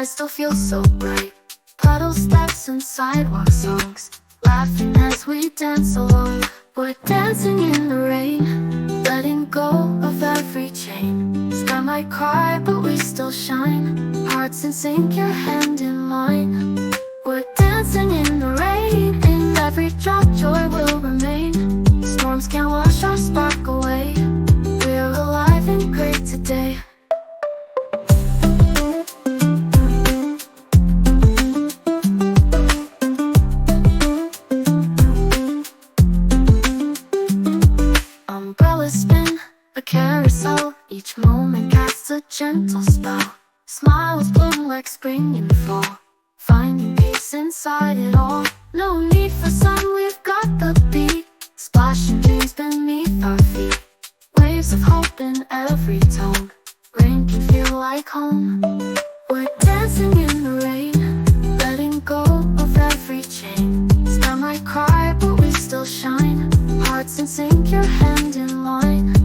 skies still feel so bright. Puddle steps and sidewalk songs, laughing as we dance along. We're dancing in the rain, letting go of every chain. Sky might cry, but we still shine. Hearts in sync, your hand in mine. We're dancing in the rain, in every drop joy will remain. Storms can't wash our spark away. We're alive and great today. Umbrellas spin, a carousel. Each moment casts a gentle spell. Smiles bloom like spring and fall, finding peace inside it all. No need for sun, we've got the beat. Splashing dreams beneath our feet. Waves of hope in every tone. Rain can feel like home. We're dancing in the rain, letting go of every chain. Sky might cry, but we still shine. Hearts in sync, your hand in line.